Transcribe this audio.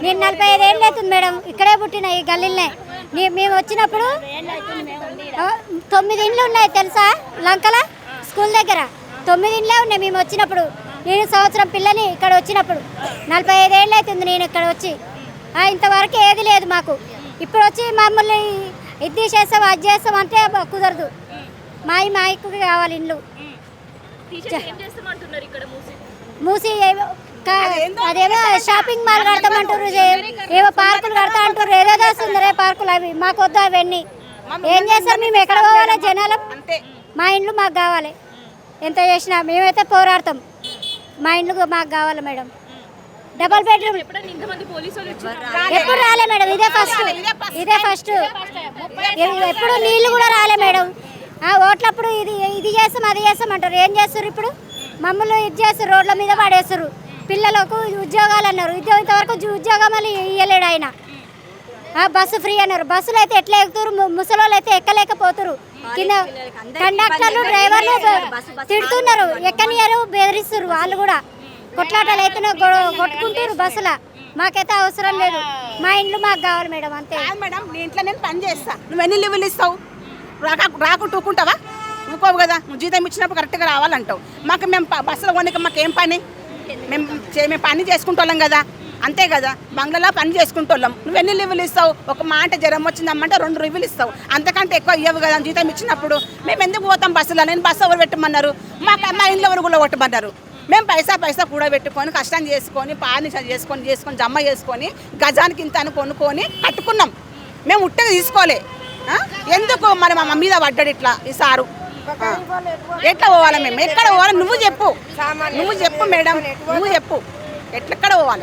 నేను 45 ఏళ్ళు అవుతుంది మేడం, ఇక్కడే పుట్టిన ఈ గల్లీలనే. మేము వచ్చినప్పుడు 9 ఇండ్లు ఉన్నాయి తెలుసా, లంకల స్కూల్ దగ్గర 9 ఇండ్లే ఉన్నాయి మేము వచ్చినప్పుడు. నేను సంవత్సరం పిల్లని ఇక్కడ వచ్చినప్పుడు. 45 ఏళ్ళు అవుతుంది నేను ఇక్కడ వచ్చి. ఇంతవరకు ఏది లేదు మాకు. ఇప్పుడు వచ్చి మమ్మల్ని ఇది చేస్తాం అది చేస్తాం అంటే కుదరదు. మాకు కావాలి ఇండ్లు. మూసి అదేమో షాపింగ్ మాల్ కడతామంటారు, ఏవో పార్కులు కడతా అంటారు, ఏదేదో వస్తుంది పార్కులు. అవి మాకు వద్దు అవన్నీ. ఏం చేస్తారు మేము ఎక్కడ పోవాలి జనాలు? మా ఇండ్లు మాకు కావాలి. ఎంత చేసినా మేమైతే పోరాడతాం. మా ఇండ్లు మాకు కావాలి మేడం. డబల్ బెడ్రూమ్ ఎప్పుడు రాలే మేడం, ఇదే ఫస్ట్. ఎప్పుడు నీళ్లు కూడా రాలే మేడం. ఓట్లప్పుడు ఇది చేస్తాం అది చేస్తాం అంటారు. ఏం చేస్తారు ఇప్పుడు? మమ్మల్ని ఇది చేస్తారు, రోడ్ల మీద పడేస్తారు. పిల్లలకు ఉద్యోగాలు అన్నారు, ఇంతవరకు ఉద్యోగం అని ఇవ్వలేడు ఆయన. బస్సు ఫ్రీ అన్నారు, బస్సులు అయితే ఎట్లా ఎక్కుతారు? ముసలోళ్ళు అయితే ఎక్కలేకపోతారు. కింద కండక్టర్లు డ్రైవర్లు తిడుతున్నారు, ఎక్కనియరు, బెదిరిస్తారు. వాళ్ళు కూడా కొట్లాటలు అయితే కొట్టుకుంటారు బస్సుల. మాకైతే అవసరం లేదు. మా ఇండ్లు మాకు కావాలి మేడం, అంతే మేడం. నీ ఇంట్లో నేను పని చేస్తా, నువ్వు ఎన్ని లీవులు ఇస్తావు? రాకుండా ఊకుంటావా? ఊకోవు కదా. నువ్వు జీతం ఇచ్చినప్పుడు కరెక్ట్గా రావాలంటావు. మేము బస్సులో కొనిక మాకేం పని? మేము పని చేసుకుంటాం కదా, అంతే కదా. బంగ్లాలో పని చేసుకుంటాం. నువ్వు ఎన్ని లీవులు ఇస్తావు? ఒక మాట జ్వరం వచ్చిందమ్మంటే 2 లీవులు ఇస్తావు, అంతకంటే ఎక్కువ ఇవ్వవు కదా జీతం ఇచ్చినప్పుడు. మేము ఎందుకు పోతాం బస్సులో? నేను బస్సు ఎవరు పెట్టమన్నారు? మా ఇంట్లో ఎవరు కూడా కొట్టమన్నారు. మేము పైసా కూడా పెట్టుకొని కష్టం చేసుకొని పాని చేసుకొని జమ చేసుకొని గజానికి ఇంత అని కొనుక్కొని కట్టుకున్నాం. మేము ఉట్టగా తీసుకోలే. ఎందుకు మరి మా మీద పడ్డాడు ఇట్లా ఈ సారు? ఎట్లా పోవాలి మేము? ఎక్కడ పోవాలి? నువ్వు చెప్పు మేడం, నువ్వు చెప్పు. ఎక్కడ పోవాలి?